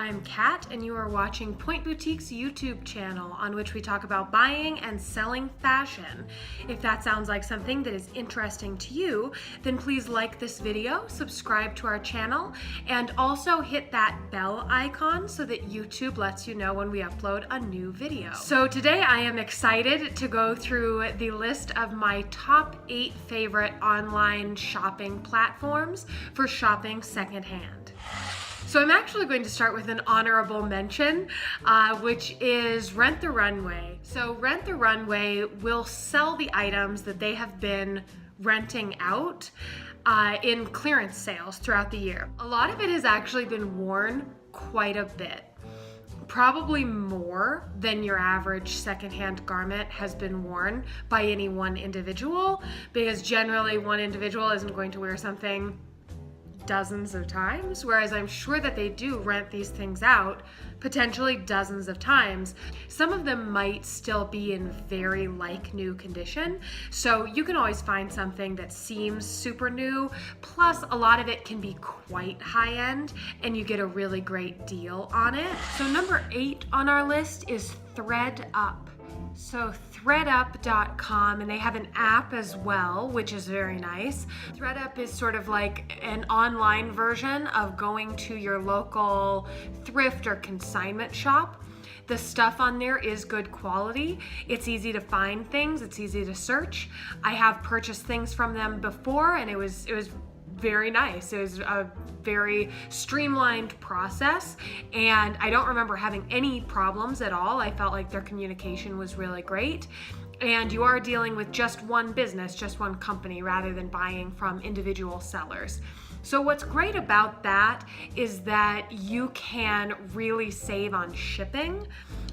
I'm Kat, and you are watching Point Boutique's YouTube channel, on which we talk about buying and selling fashion. If that sounds like something that is interesting to you, then please like this video, subscribe to our channel, and also hit that bell icon so that YouTube lets you know when we upload a new video. So today I am excited to go through the list of my top 8 favorite online shopping platforms for shopping secondhand. So I'm actually going to start with an honorable mention, which is Rent The Runway. So Rent The Runway will sell the items that they have been renting out in clearance sales throughout the year. A lot of it has actually been worn quite a bit. Probably more than your average secondhand garment has been worn by any one individual, because generally one individual isn't going to wear something dozens of times, whereas I'm sure that they do rent these things out potentially dozens of times. Some of them might still be in very like new condition, so you can always find something that seems super new, plus a lot of it can be quite high-end and you get a really great deal on it. So number 8 on our list is ThredUp. So ThredUp.com, and they have an app as well, which is very nice. ThredUp is sort of like an online version of going to your local thrift or consignment shop. The stuff on there is good quality. It's easy to find things, it's easy to search. I have purchased things from them before, and it was very nice. It was a very streamlined process, and I don't remember having any problems at all. I felt like their communication was really great. And you are dealing with just one business, just one company, rather than buying from individual sellers. So what's great about that is that you can really save on shipping.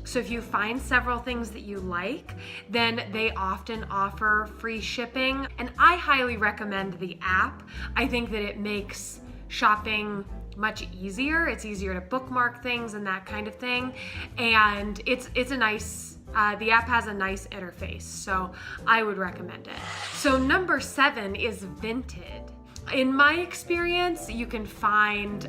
So if you find several things that you like, then they often offer free shipping. And I highly recommend the app. I think that it makes shopping much easier. It's easier to bookmark things and that kind of thing. And it's a nice, the app has a nice interface, so I would recommend it. So number 7 is Vinted. In my experience, you can find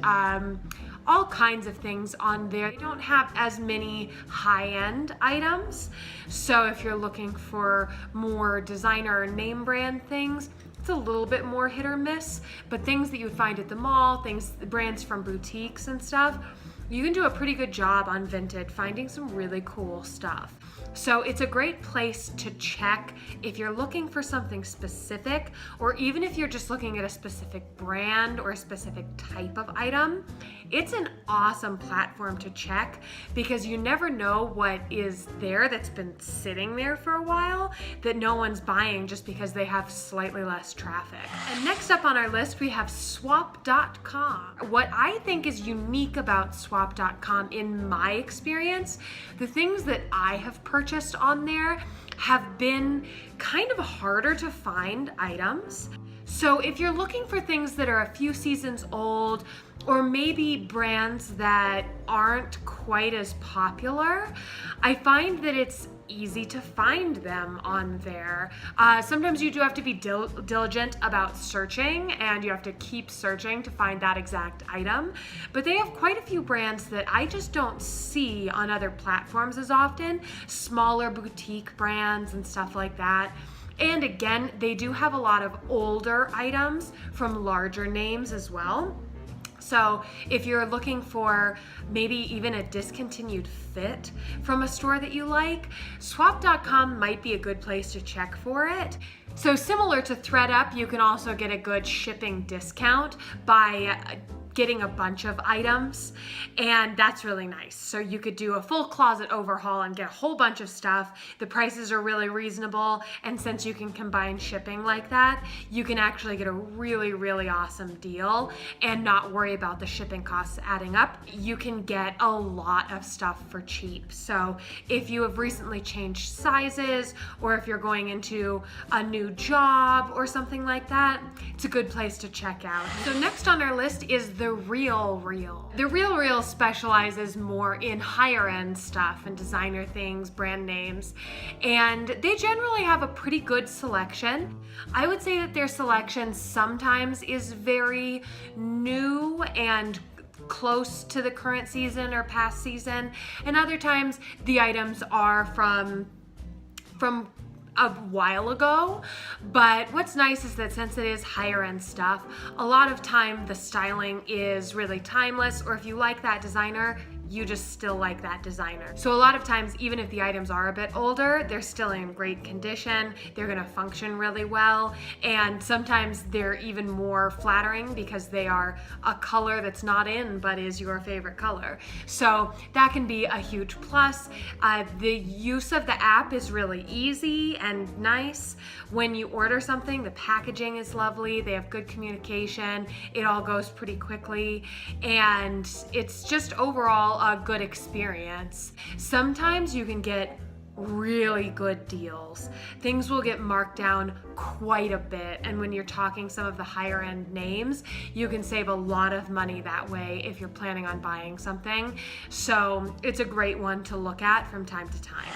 all kinds of things on there. They don't have as many high-end items. So if you're looking for more designer or name brand things, it's a little bit more hit or miss, but things that you would find at the mall, brands from boutiques and stuff, you can do a pretty good job on Vinted finding some really cool stuff. So it's a great place to check if you're looking for something specific, or even if you're just looking at a specific brand or a specific type of item. It's an awesome platform to check, because you never know what is there that's been sitting there for a while that no one's buying just because they have slightly less traffic. And next up on our list, we have Swap.com. What I think is unique about Swap.com, in my experience, the things that I have purchased on there have been kind of harder to find items. So if you're looking for things that are a few seasons old, or maybe brands that aren't quite as popular, I find that it's easy to find them on there. Sometimes you do have to be diligent about searching, and you have to keep searching to find that exact item. But they have quite a few brands that I just don't see on other platforms as often, smaller boutique brands and stuff like that. And again, they do have a lot of older items from larger names as well. So if you're looking for maybe even a discontinued fit from a store that you like, Swap.com might be a good place to check for it. So similar to ThredUp, you can also get a good shipping discount by getting a bunch of items, and that's really nice. So you could do a full closet overhaul and get a whole bunch of stuff. The prices are really reasonable, and since you can combine shipping like that, you can actually get a really, really awesome deal and not worry about the shipping costs adding up. You can get a lot of stuff for cheap. So if you have recently changed sizes, or if you're going into a new job or something like that, it's a good place to check out. So next on our list is the RealReal. The RealReal specializes more in higher end stuff and designer things, brand names, and they generally have a pretty good selection. I would say that their selection sometimes is very new and close to the current season or past season, and other times the items are from a while ago. But what's nice is that since it is higher end stuff, a lot of time the styling is really timeless, or if you like that designer, you just still like that designer. So a lot of times, even if the items are a bit older, they're still in great condition, they're gonna function really well, and sometimes they're even more flattering because they are a color that's not in but is your favorite color. So that can be a huge plus. The use of the app is really easy and nice. When you order something, the packaging is lovely, they have good communication, it all goes pretty quickly, and it's just overall a good experience. Sometimes you can get really good deals. Things will get marked down quite a bit, and when you're talking some of the higher end names, you can save a lot of money that way if you're planning on buying something. So it's a great one to look at from time to time.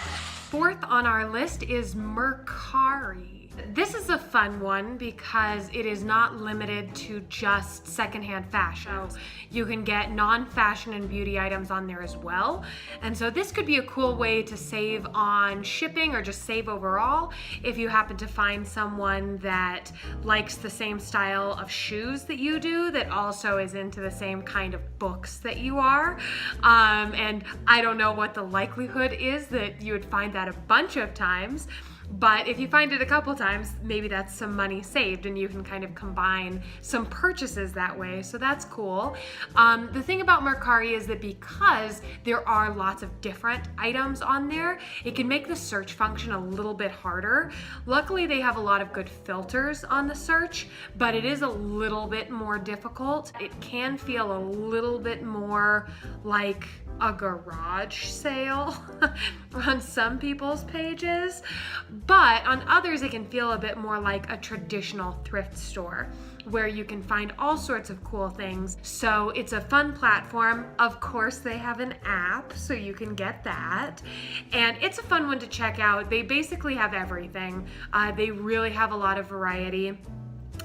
Fourth on our list is Mercari. This is a fun one because it is not limited to just secondhand fashion. You can get non-fashion and beauty items on there as well. And so this could be a cool way to save on shipping or just save overall if you happen to find someone that likes the same style of shoes that you do, that also is into the same kind of books that you are. And I don't know what the likelihood is that you would find that a bunch of times, but if you find it a couple times, maybe that's some money saved and you can kind of combine some purchases that way. So that's cool. The thing about Mercari is that because there are lots of different items on there, it can make the search function a little bit harder. Luckily, they have a lot of good filters on the search, but it is a little bit more difficult. It can feel a little bit more like a garage sale on some people's pages, but on others it can feel a bit more like a traditional thrift store where you can find all sorts of cool things. So it's a fun platform. Of course, they have an app, so you can get that, and it's a fun one to check out. They basically have everything. They really have a lot of variety.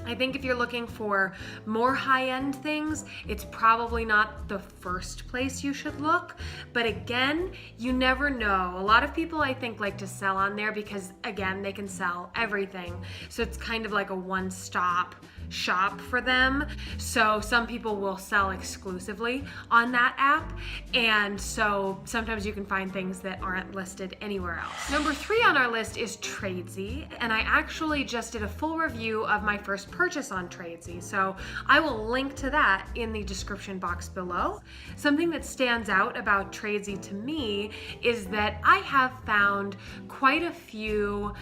I think if you're looking for more high-end things, it's probably not the first place you should look. But again, you never know. A lot of people, I think, like to sell on there because, again, they can sell everything. So it's kind of like a one-stop shop for them. So some people will sell exclusively on that app, and so sometimes you can find things that aren't listed anywhere else. Number 3 on our list is TradeZ, and I actually just did a full review of my first purchase on TradeZ, so I will link to that in the description box below. Something that stands out about TradeZ to me is that I have found quite a few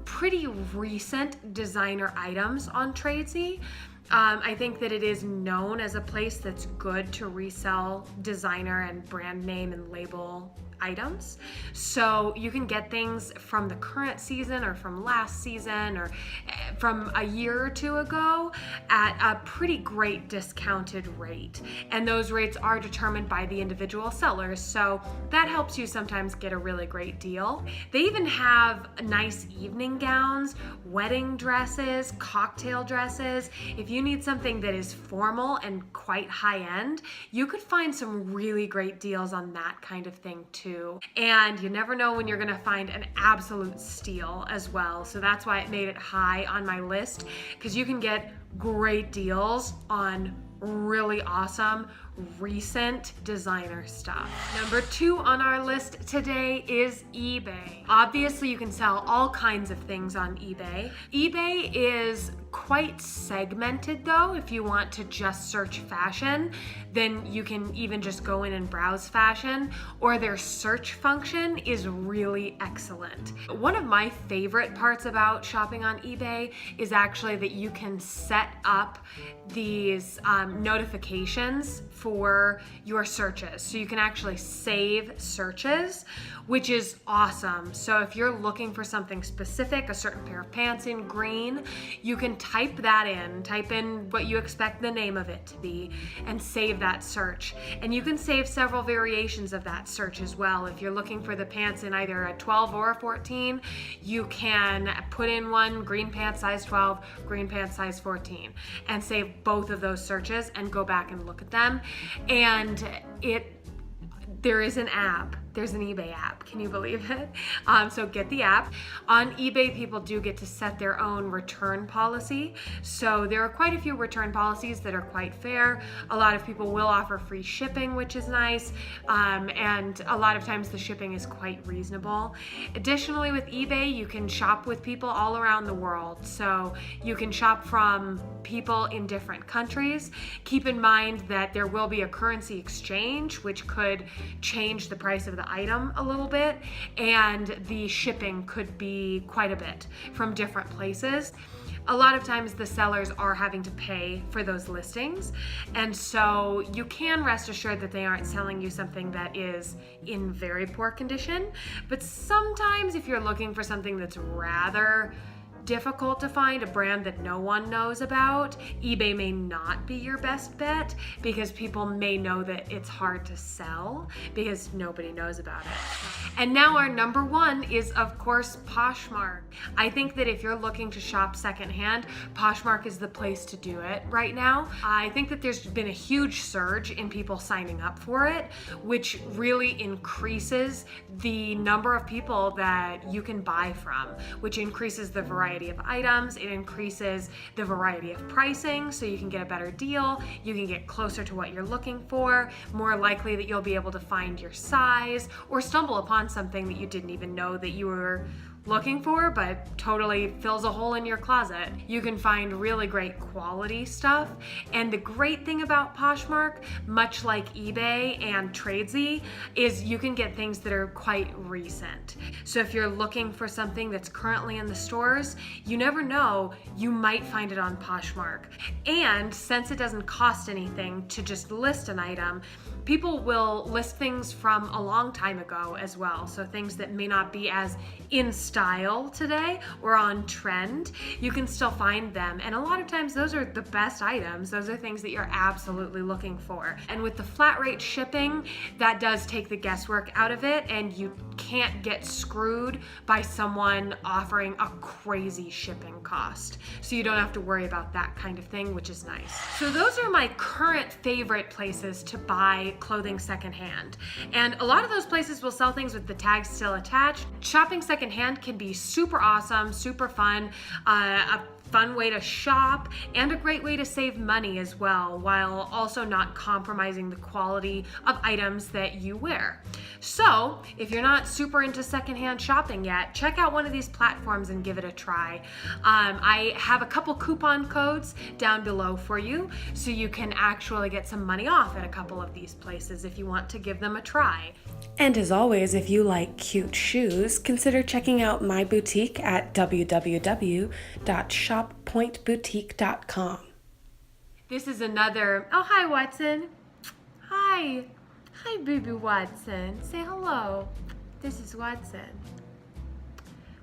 pretty recent designer items on TradeZ. I think that it is known as a place that's good to resell designer and brand name and label items. So you can get things from the current season or from last season or from a year or two ago at a pretty great discounted rate. And those rates are determined by the individual sellers. So that helps you sometimes get a really great deal. They even have nice evening gowns, wedding dresses, cocktail dresses. If you need something that is formal and quite high end, you could find some really great deals on that kind of thing too. And you never know when you're gonna find an absolute steal as well. So that's why it made it high on my list, because you can get great deals on really awesome recent designer stuff. Number 2 on our list today is eBay. Obviously, you can sell all kinds of things on eBay. eBay is quite segmented though. If you want to just search fashion, then you can even just go in and browse fashion, or their search function is really excellent. One of my favorite parts about shopping on eBay is actually that you can set up these notifications for your searches. So you can actually save searches, which is awesome. So if you're looking for something specific, a certain pair of pants in green, you can type that in, type in what you expect the name of it to be, and save that search. And you can save several variations of that search as well. If you're looking for the pants in either a 12 or a 14, you can put in one green pants size 12, green pants size 14, and save both of those searches. purchases and go back and look at them. And there is an app. There's an eBay app. Can you believe it? So get the app. On eBay, people do get to set their own return policy. So there are quite a few return policies that are quite fair. A lot of people will offer free shipping, which is nice. And a lot of times the shipping is quite reasonable. Additionally, with eBay, you can shop with people all around the world. So you can shop from people in different countries. Keep in mind that there will be a currency exchange, which could change the price of the item a little bit, and the shipping could be quite a bit from different places. A lot of times the sellers are having to pay for those listings, and so you can rest assured that they aren't selling you something that is in very poor condition. But sometimes if you're looking for something that's rather difficult to find, a brand that no one knows about, eBay may not be your best bet, because people may know that it's hard to sell because nobody knows about it. And now our number one is, of course, Poshmark. I think that if you're looking to shop secondhand, Poshmark is the place to do it right now. I think that there's been a huge surge in people signing up for it, which really increases the number of people that you can buy from, which increases the variety of items. It increases the variety of pricing, so you can get a better deal. You can get closer to what you're looking for, more likely that you'll be able to find your size or stumble upon something that you didn't even know that you were looking for, but totally fills a hole in your closet. You can find really great quality stuff. And the great thing about Poshmark, much like eBay and TradeZ, is you can get things that are quite recent. So if you're looking for something that's currently in the stores, you never know, you might find it on Poshmark. And since it doesn't cost anything to just list an item, people will list things from a long time ago as well. So things that may not be as in style today or on trend, you can still find them. And a lot of times those are the best items. Those are things that you're absolutely looking for. And with the flat rate shipping, that does take the guesswork out of it, and you can't get screwed by someone offering a crazy shipping cost. So you don't have to worry about that kind of thing, which is nice. So those are my current favorite places to buy clothing secondhand. And a lot of those places will sell things with the tags still attached. Shopping secondhand can be super awesome, super fun, a fun way to shop, and a great way to save money as well, while also not compromising the quality of items that you wear. So if you're not super into secondhand shopping yet, check out one of these platforms and give it a try. I have a couple coupon codes down below for you, so you can actually get some money off at a couple of these places if you want to give them a try. And as always, if you like cute shoes, consider checking out my boutique at www.shoppointboutique.com. This is another, oh hi Watson. Hi. Hi baby Watson. Say hello. This is Watson.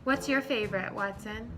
What's your favorite, Watson?